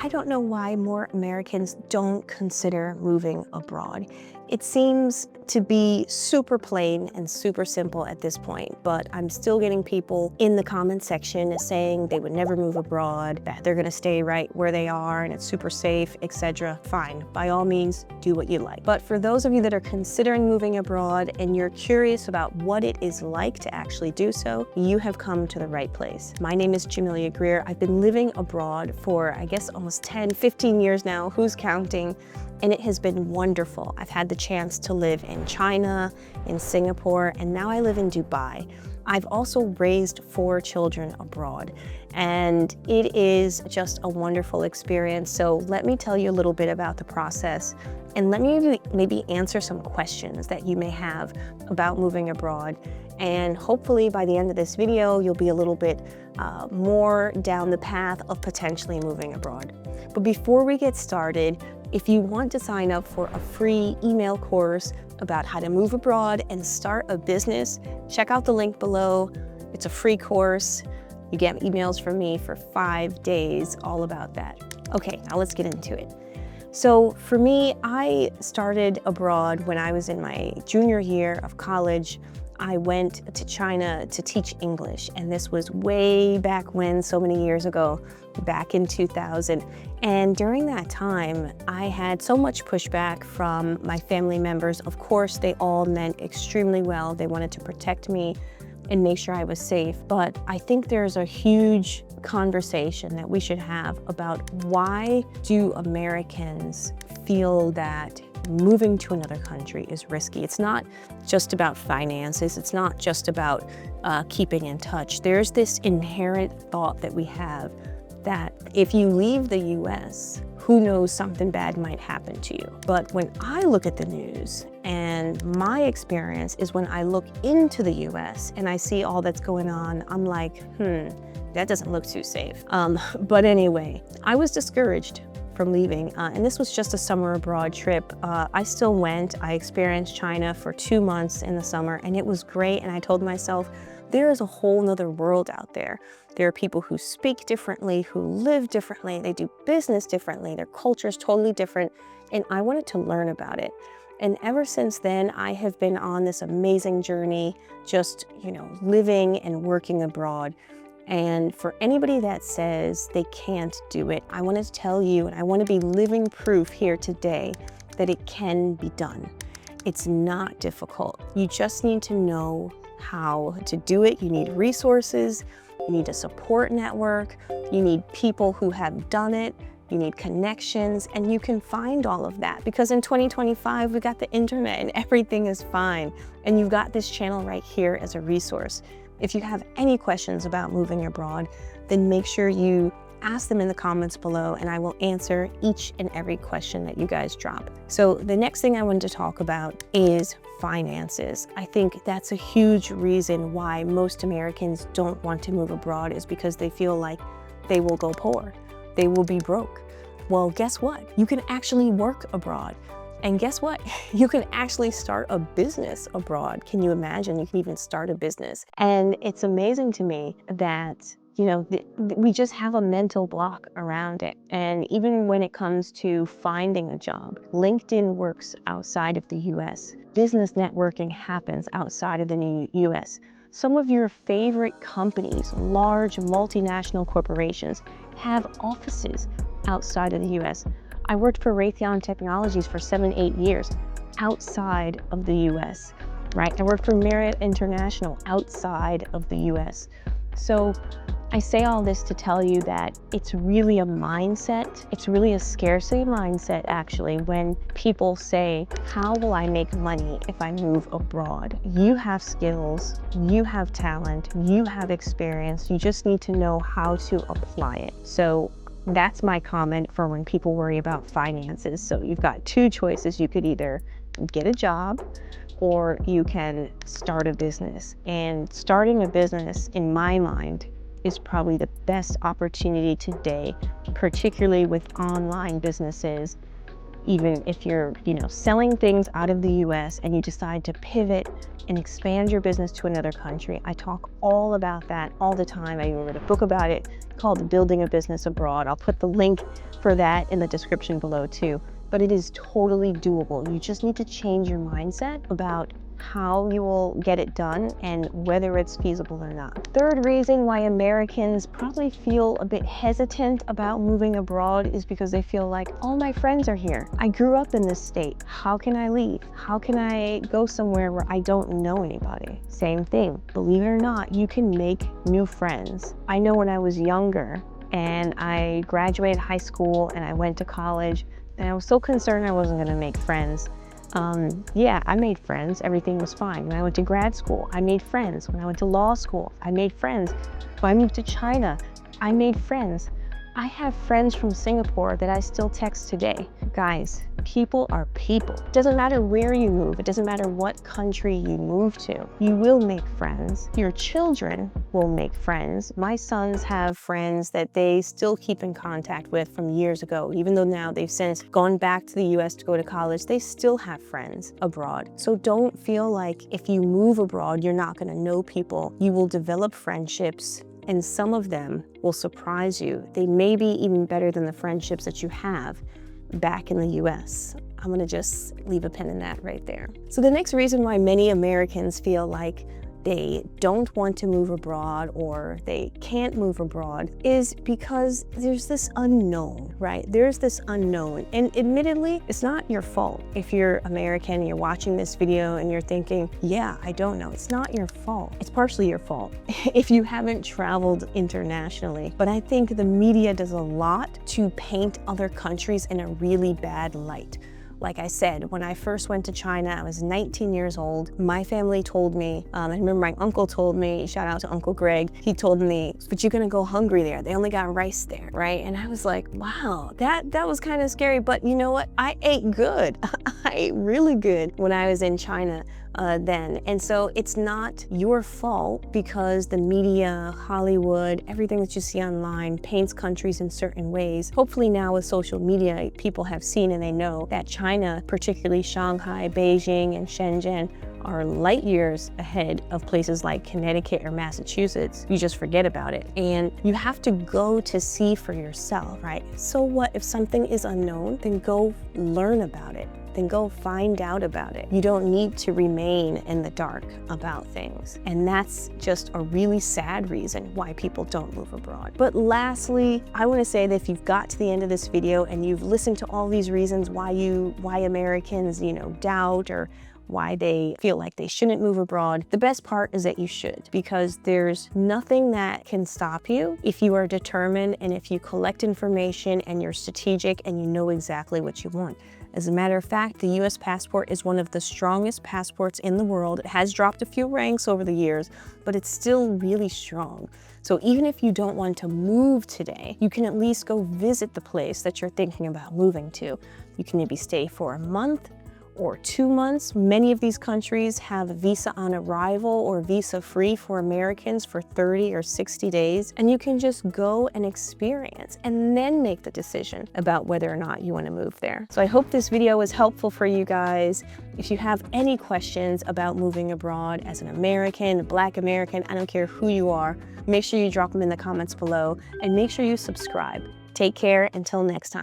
I don't know why more Americans don't consider moving abroad. It seems to be super plain and super simple at this point, but I'm still getting people in the comment section saying they would never move abroad, that they're gonna stay right where they are and it's super safe, etc. Fine, by all means, do what you like. But for those of you that are considering moving abroad and you're curious about what it is like to actually do so, you have come to the right place. My name is Jamelia Greer. I've been living abroad for, I guess, almost 10, 15 years now, who's counting? And it has been wonderful. I've had the chance to live in China, in Singapore, and now I live in Dubai. I've also raised 4 children abroad, and it is just a wonderful experience. So let me tell you a little bit about the process, and let me maybe answer some questions that you may have about moving abroad. And hopefully by the end of this video, you'll be a little bit more down the path of potentially moving abroad. But before we get started, if you want to sign up for a free email course about how to move abroad and start a business, check out the link below. It's a free course. You get emails from me for 5 days all about that. Okay, now let's get into it. So for me, I started abroad when I was in my junior year of college. I went to China to teach English, and this was way back when, so many years ago, back in 2000. And during that time, I had so much pushback from my family members. Of course, they all meant extremely well. They wanted to protect me and make sure I was safe. But I think there's a huge conversation that we should have about why do Americans feel that moving to another country is risky. It's not just about finances. It's not just about keeping in touch. There's this inherent thought that we have that if you leave the US, who knows, something bad might happen to you. But when I look at the news, and my experience is when I look into the US and I see all that's going on, I'm like, that doesn't look too safe. But anyway, I was discouraged from leaving, and this was just a summer abroad trip. I still went. I experienced China for 2 months in the summer, and it was great. And I told myself, there is a whole nother world out there. There are people who speak differently, who live differently, they do business differently, their culture is totally different, and I wanted to learn about it. And ever since then, I have been on this amazing journey, just, living and working abroad. And for anybody that says they can't do it, I want to tell you, and I want to be living proof here today, that it can be done. It's not difficult. You just need to know how to do it. You need resources, you need a support network, you need people who have done it, you need connections, and you can find all of that because in 2025, we got the internet and everything is fine. And you've got this channel right here as a resource. If you have any questions about moving abroad, then make sure you ask them in the comments below and I will answer each and every question that you guys drop. So the next thing I wanted to talk about is finances. I think that's a huge reason why most Americans don't want to move abroad, is because they feel like they will go poor, they will be broke. Well, guess what? You can actually work abroad. And guess what? You can actually start a business abroad. Can you imagine? You can even start a business. And it's amazing to me that, we just have a mental block around it. And even when it comes to finding a job, LinkedIn works outside of the US. Business networking happens outside of the US. Some of your favorite companies, large multinational corporations, have offices outside of the US. I worked for Raytheon Technologies for 7-8 years outside of the US, right? I worked for Marriott International outside of the US. So I say all this to tell you that it's really a mindset. It's really a scarcity mindset, actually, when people say, how will I make money if I move abroad? You have skills, you have talent, you have experience. You just need to know how to apply it. So that's my comment for when people worry about finances. So you've got 2 choices. You could either get a job or you can start a business. And starting a business, in my mind, is probably the best opportunity today, particularly with online businesses. Even if you're, selling things out of the US and you decide to pivot and expand your business to another country. I talk all about that all the time. I even wrote a book about it called Building a Business Abroad. I'll put the link for that in the description below too. But it is totally doable. You just need to change your mindset about how you will get it done and whether it's feasible or not. Third reason why Americans probably feel a bit hesitant about moving abroad is because they feel like, all my friends are here. I grew up in this state. How can I leave? How can I go somewhere where I don't know anybody? Same thing. Believe it or not, you can make new friends. I know when I was younger and I graduated high school and I went to college, and I was so concerned I wasn't gonna make friends. Yeah, I made friends. Everything was fine. When I went to grad school, I made friends. When I went to law school, I made friends. When I moved to China, I made friends. I have friends from Singapore that I still text today. Guys, people are people. It doesn't matter where you move. It doesn't matter what country you move to. You will make friends. Your children will make friends. My sons have friends that they still keep in contact with from years ago. Even though now they've since gone back to the US to go to college, they still have friends abroad. So don't feel like if you move abroad, you're not gonna know people. You will develop friendships, and some of them will surprise you. They may be even better than the friendships that you have back in the US. I'm gonna just leave a pin in that right there. So the next reason why many Americans feel like they don't want to move abroad or they can't move abroad is because there's this unknown, right? There's this unknown. And admittedly, it's not your fault. If you're American and you're watching this video and you're thinking, yeah, I don't know, it's not your fault. It's partially your fault if you haven't traveled internationally. But I think the media does a lot to paint other countries in a really bad light. Like I said, when I first went to China, I was 19 years old. My family told me, I remember my uncle told me, shout out to Uncle Greg, he told me, but you're gonna go hungry there. They only got rice there, right? And I was like, wow, that was kind of scary, but you know what? I ate good. I ate really good when I was in China then. And so it's not your fault because the media, Hollywood, everything that you see online paints countries in certain ways. Hopefully now with social media, people have seen and they know that China, particularly Shanghai, Beijing, and Shenzhen, are light years ahead of places like Connecticut or Massachusetts. You just forget about it. And you have to go to see for yourself, right? So what if something is unknown? Then go learn about it. Then go find out about it. You don't need to remain in the dark about things. And that's just a really sad reason why people don't move abroad. But lastly, I wanna say that if you've got to the end of this video and you've listened to all these reasons why Americans, doubt or why they feel like they shouldn't move abroad, the best part is that you should, because there's nothing that can stop you if you are determined and if you collect information and you're strategic and you know exactly what you want. As a matter of fact, the US passport is one of the strongest passports in the world. It has dropped a few ranks over the years, but it's still really strong. So even if you don't want to move today, you can at least go visit the place that you're thinking about moving to. You can maybe stay for a month or 2 months. Many of these countries have visa on arrival or visa free for Americans for 30 or 60 days. And you can just go and experience and then make the decision about whether or not you want to move there. So I hope this video was helpful for you guys. If you have any questions about moving abroad as an American, Black American, I don't care who you are, make sure you drop them in the comments below and make sure you subscribe. Take care until next time.